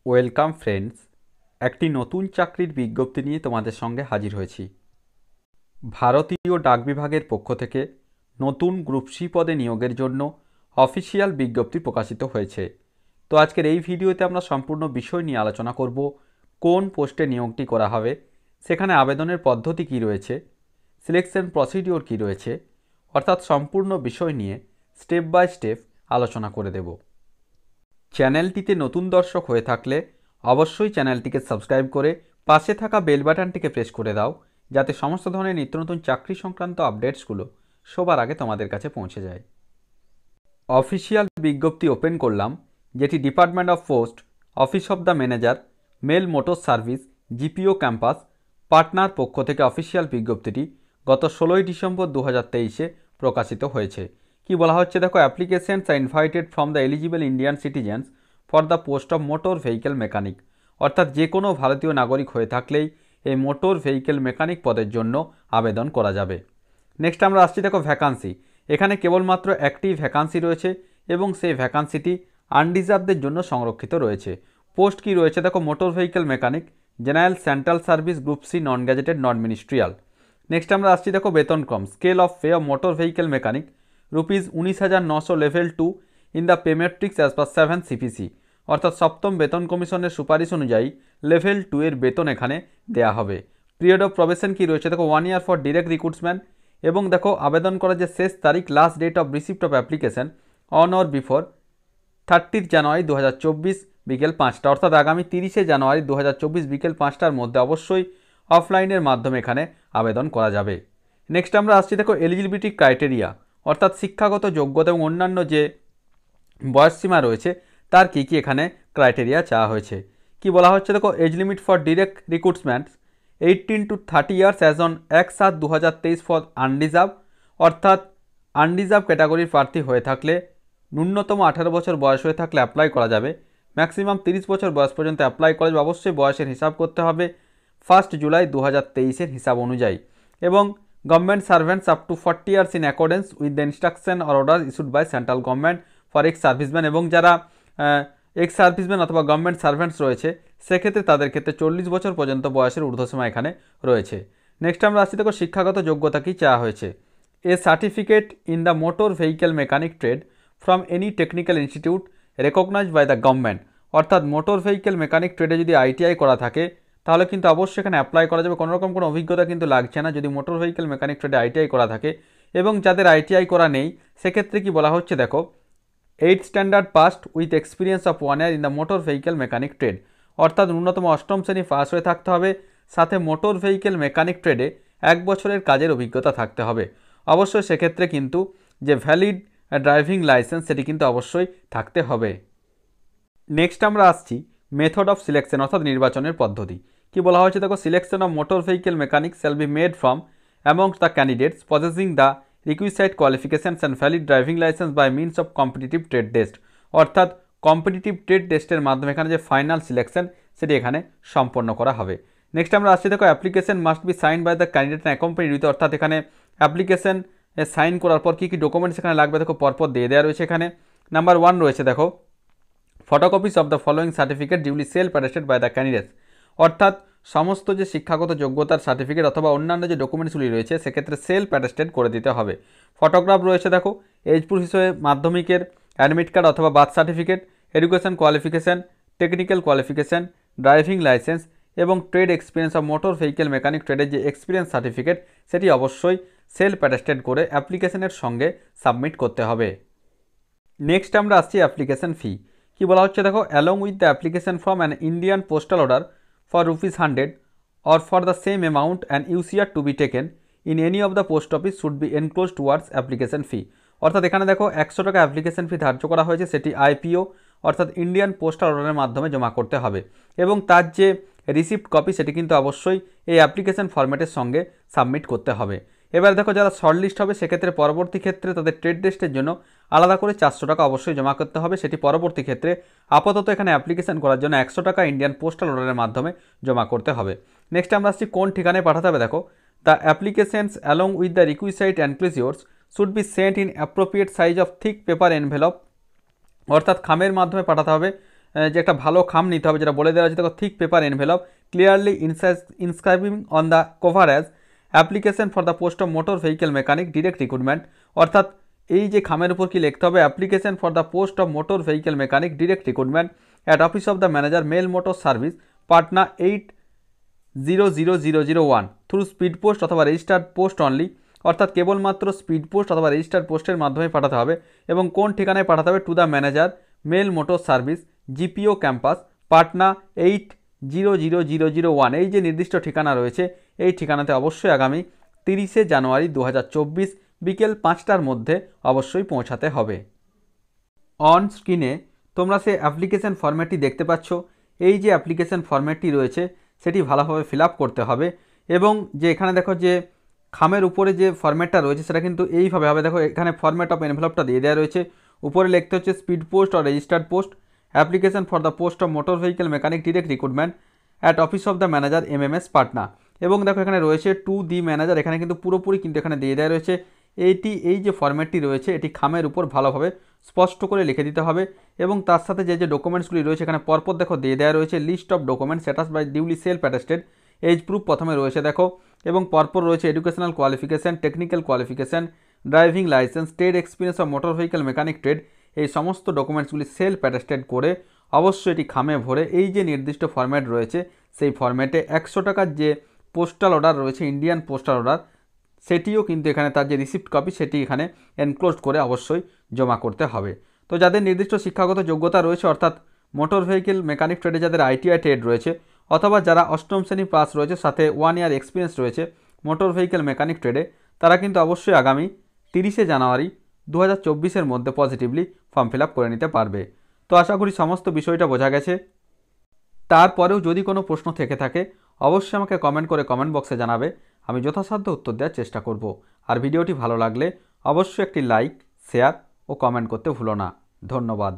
Welcome friends, একটি নতুন চাকরির বিজ্ঞপ্তি নিয়ে তোমাদের সঙ্গে হাজির হয়েছি। ভারতীয় ডাক বিভাগের পক্ষ থেকে নতুন গ্রুপ সি পদে নিয়োগের জন্য অফিসিয়াল বিজ্ঞপ্তি প্রকাশিত হয়েছে। তো আজকের এই ভিডিওতে আমরা সম্পূর্ণ বিষয় নিয়ে আলোচনা করব। কোন পোস্টে নিয়োগটি করা হবে, সেখানে আবেদনের পদ্ধতি কী রয়েছে, সিলেকশন প্রসিডিওর কী রয়েছে, অর্থাৎ সম্পূর্ণ বিষয় নিয়ে স্টেপ বাই স্টেপ আলোচনা করে দেব। চ্যানেলটিতে নতুন দর্শক হয়ে থাকলে অবশ্যই চ্যানেলটিকে সাবস্ক্রাইব করে পাশে থাকা বেল বাটনটিকে প্রেস করে দাও, যাতে সমস্ত ধরনের নিত্য নতুন চাকরি সংক্রান্ত আপডেটসগুলো সবার আগে তোমাদের কাছে পৌঁছে যায়। অফিসিয়াল বিজ্ঞপ্তি ওপেন করলাম, যেটি department of post, office of the manager, mail motor service, GPO campus, পাটনার পক্ষ থেকে অফিসিয়াল বিজ্ঞপ্তিটি গত 16ই ডিসেম্বর 2023-এ প্রকাশিত হয়েছে। কি বলা হচ্ছে দেখো, applications are invited from the eligible Indian citizens for the post of motor vehicle mechanic. অর্থাৎ যে কোনো ভারতীয় নাগরিক হয়ে থাকলেই এই মোটর ভেহিকেল মেকানিক পদের জন্য আবেদন করা যাবে। নেক্সট আমরা আসছি দেখো ভ্যাকান্সি। এখানে কেবলমাত্র একটি ভ্যাকান্সি রয়েছে এবং সেই ভ্যাকান্সিটি আনরিজার্ভদের জন্য সংরক্ষিত রয়েছে। পোস্ট কি রয়েছে দেখো, motor vehicle mechanic, general central service, group C, non gazetted, non ministerial. Next আমরা আসছি দেখো বেতনক্রম। Scale of pay of motor vehicle mechanic ₹19,900 level 2 in the pay matrix as per 7 CPC. অর্থাৎ সপ্তম বেতন কমিশনের সুপারিশ অনুযায়ী লেভেল 2 এর বেতন এখানে দেয়া হবে। পিরিয়ড অফ প্রবেশন কি রয়েছে দেখো, 1 ইয়ার ফর ডিরেক্ট রিক্রুটমেন্ট। এবং দেখো আবেদন করার যে শেষ তারিখ, last date of receipt of application on or before 30 January 2024 বিকেল 5টা। অর্থাৎ আগামী 30শে জানুয়ারি 2024 বিকেল 5টার মধ্যে অবশ্যই অফলাইনের মাধ্যমে এখানে আবেদন করা যাবে। নেক্সট আমরা আসছি দেখো এলিজিবিলিটি ক্রাইটেরিয়া, অর্থাৎ শিক্ষাগত যোগ্যতা এবং অন্যান্য যে বয়সসীমা রয়েছে তার কী কী এখানে ক্রাইটেরিয়া চাওয়া হয়েছে। কি বলা হচ্ছে দেখো, age limit for direct recruitment 18 to 30 years as on 1/7/2023 for unreserve. অর্থাৎ আনরিজার্ভ ক্যাটাগরির প্রার্থী হয়ে থাকলে ন্যূনতম 18 বছর বয়স হয়ে থাকলে অ্যাপ্লাই করা যাবে। ম্যাক্সিমাম 30 বছর বয়স পর্যন্ত অ্যাপ্লাই করা যাবে। অবশ্যই বয়সের হিসাব করতে হবে 1 জুলাই 2023-এর হিসাব অনুযায়ী। এবং government servants up to 40 years in accordance with the instruction or order issued by central government for ex serviceman. এবং যারা এক্স সার্ভিসম্যান অথবা গভর্নমেন্ট সার্ভেন্টস রয়েছে সেক্ষেত্রে তাদের ক্ষেত্রে 40 বছর পর্যন্ত বয়সের ঊর্ধ্বসীমা এখানে রয়েছে। নেক্সট আমরা আসছি দেখো শিক্ষাগত যোগ্যতা কী চাওয়া হয়েছে। A certificate in the motor vehicle mechanic trade from any technical institute recognised by the government. অর্থাৎ মোটর ভেহিকেল মেকানিক ট্রেডে যদি আইটিআই করা থাকে তাহলে কিন্তু অবশ্যই এখানে অ্যাপ্লাই করা যাবে। কোনোরকম কোনো অভিজ্ঞতা কিন্তু লাগছে না যদি মোটর ভেহিকেল মেকানিক ট্রেডে আইটিআই করা থাকে। এবং যাদের আইটিআই করা নেই সেক্ষেত্রে কি বলা হচ্ছে দেখো, 8th standard past with experience of 1 year in the motor vehicle mechanic trade. অর্থাৎ ন্যূনতম 8ম শ্রেণী পাস হয়ে থাকতে হবে, সাথে মোটর ভেহিকেল মেকানিক ট্রেডে 1 বছরের কাজের অভিজ্ঞতা থাকতে হবে। অবশ্যই সেক্ষেত্রে কিন্তু যে ভ্যালিড ড্রাইভিং লাইসেন্স সেটি কিন্তু অবশ্যই থাকতে হবে। নেক্সট আমরা আসছি মেথড অফ সিলেকশন, অর্থাৎ নির্বাচনের পদ্ধতি। কি বলা হয়েছে দেখো, selection of motor vehicle mechanic shall be made from amongst the candidates possessing the requisite qualifications and valid driving licence by means of competitive trade test. অর্থাৎ কম্পিটিটিভ ট্রেড টেস্টের মাধ্যমে এখানে যে ফাইনাল সিলেকশন সেটি এখানে সম্পন্ন করা হবে। নেক্সট আমরা আসছি দেখো, application must be sign by the candidate and accompanied with. অর্থাৎ এখানে অ্যাপ্লিকেশন সাইন করার পর কী কী ডকুমেন্টস এখানে লাগবে দেখো পরপর দিয়ে দেওয়া রয়েছে। এখানে নাম্বার 1 রয়েছে দেখো, photocopies of the following certificate duly self attested by the candidates. অর্থাৎ সমস্ত যে শিক্ষাগত যোগ্যতার সার্টিফিকেট অথবা অন্যান্য যে ডকুমেন্টসগুলি রয়েছে সেক্ষেত্রে সেলফ অ্যাটেস্টেড করে দিতে হবে। ফটোগ্রাফ রয়েছে দেখো, এজ প্রুফ হিসেবে মাধ্যমিকের অ্যাডমিট কার্ড অথবা birth certificate, education qualification, technical qualification, driving licence এবং trade experience of motor vehicle mechanic ট্রেডের যে এক্সপিরিয়েন্স সার্টিফিকেট সেটি অবশ্যই সেলফ অ্যাটেস্টেড করে অ্যাপ্লিকেশনের সঙ্গে সাবমিট করতে হবে। নেক্সট আমরা আসছি অ্যাপ্লিকেশন ফি। কি বলা হচ্ছে দেখো, along with the application form an Indian postal order for ₹100 or for the same amount an UCR to be taken in any of the post office should be enclosed towards application fee। অর্থাৎ এখানে দেখো 100 টাকা application fee ধার্য করা হয়েছে, সেটি IPO অর্থাৎ Indian postal অর্ডারের মাধ্যমে জমা করতে হবে। এবং তার যে রিসিপ্ট কপি সেটি কিন্তু অবশ্যই এই অ্যাপ্লিকেশন ফরম্যাটের সঙ্গে সাবমিট করতে হবে। এবার দেখো যারা শর্টলিস্ট হবে সেক্ষেত্রে পরবর্তী ক্ষেত্রে তাদের ট্রেড টেস্টের জন্য আলাদা করে 400 টাকা অবশ্যই জমা করতে হবে, সেটি পরবর্তী ক্ষেত্রে। আপাতত এখানে অ্যাপ্লিকেশন করার জন্য 100 টাকা ইন্ডিয়ান পোস্টাল অর্ডারের মাধ্যমে জমা করতে হবে। নেক্সট আমরা আসছি কোন ঠিকানায় পাঠাতে হবে দেখো, the applications along with the requisite enclosures should be sent in appropriate size of thick paper envelope. অর্থাৎ খামের মাধ্যমে পাঠাতে হবে যে একটা ভালো খাম নিতে হবে, যেটা বলে দেওয়া আছে দেখো, thick paper envelope clearly inscribing on the cover as application for the post of motor vehicle mechanic direct recruitment. অর্থাৎ এই যে খামের উপর কি লিখতে হবে, application for the post of motor vehicle mechanic direct recruitment at office of the manager mail motor service Patna 800001 through speed post অথবা registered post only. অর্থাৎ কেবলমাত্র স্পিড পোস্ট অথবা রেজিস্টার্ড পোস্টের মাধ্যমে পাঠাতে হবে এবং কোন ঠিকানায় পাঠাতে হবে, to the manager mail motor service GPO campus Patna 800001। এই যে নির্দিষ্ট ঠিকানা রয়েছে এই ঠিকানাতে অবশ্যই আগামী 30শে জানুয়ারি 2024 বিকেল 5টার মধ্যে অবশ্যই পৌঁছাতে হবে। অন স্ক্রিনে তোমরা সে অ্যাপ্লিকেশন ফরম্যাটটি দেখতে পাচ্ছ। এই যে অ্যাপ্লিকেশন ফরম্যাটটি রয়েছে সেটি ভালোভাবে ফিল আপ করতে হবে এবং যে এখানে দেখো যে খামের উপরে যে ফরম্যাটটা রয়েছে সেটা কিন্তু এইভাবে হবে। দেখো এখানে ফরম্যাট অফ এনভেলপটা দিয়ে দেওয়া রয়েছে, উপরে লিখতে হচ্ছে speed post or registered post application for the post of motor vehicle mechanic direct recruitment at office of the manager MMS Patna. এবং দেখো এখানে রয়েছে টু দি ম্যানেজার, এখানে কিন্তু পুরোপুরি কিন্তু এখানে দিয়ে দেওয়া রয়েছে। এই যে ফরম্যাটটি রয়েছে এটি খামের উপর ভালোভাবে স্পষ্ট করে লিখে দিতে হবে এবং তার সাথে যে ডকুমেন্টসগুলি রয়েছে এখানে পরপর দেখো দিয়ে দেওয়া রয়েছে list of documents status by duly self attested age proof প্রথমে রয়েছে দেখো, এবং পরপর রয়েছে educational qualification, technical qualification, driving licence, trade experience of motor vehicle mechanic trade. এই সমস্ত ডকুমেন্টসগুলি সেলফ অ্যাটেস্টেড করে অবশ্যই এটি খামে ভরে এই যে নির্দিষ্ট ফরম্যাট রয়েছে সেই ফরম্যাটে 100 টাকার যে পোস্টাল অর্ডার রয়েছে ইন্ডিয়ান পোস্টাল অর্ডার সেটিও কিন্তু এখানে তার যে রিসিপ্ট কপি সেটি এখানে এনক্লোজ করে অবশ্যই জমা করতে হবে। তো যাদের নির্দিষ্ট শিক্ষাগত যোগ্যতা রয়েছে অর্থাৎ মোটর ভেহিকেল মেকানিক ট্রেডে যাদের ITI ট্রেড রয়েছে অথবা যারা অষ্টম শ্রেণী পাস রয়েছে সাথে 1 ইয়ার এক্সপিরিয়েন্স রয়েছে মোটর ভেহিকেল মেকানিক ট্রেডে, তারা কিন্তু অবশ্যই আগামী 30শে জানুয়ারি 2024-এর মধ্যে পজিটিভলি ফর্ম ফিল আপ করে নিতে পারবে। তো আশা করি সমস্ত বিষয়টা বোঝা গেছে। তারপরেও যদি কোনো প্রশ্ন থেকে থাকে অবশ্যই আমাকে কমেন্ট করে কমেন্ট বক্সে জানাবে, আমি যথাসাধ্য উত্তর দেওয়ার চেষ্টা করব। আর ভিডিওটি ভালো লাগলে অবশ্যই একটি লাইক, শেয়ার ও কমেন্ট করতে ভুলো না। ধন্যবাদ।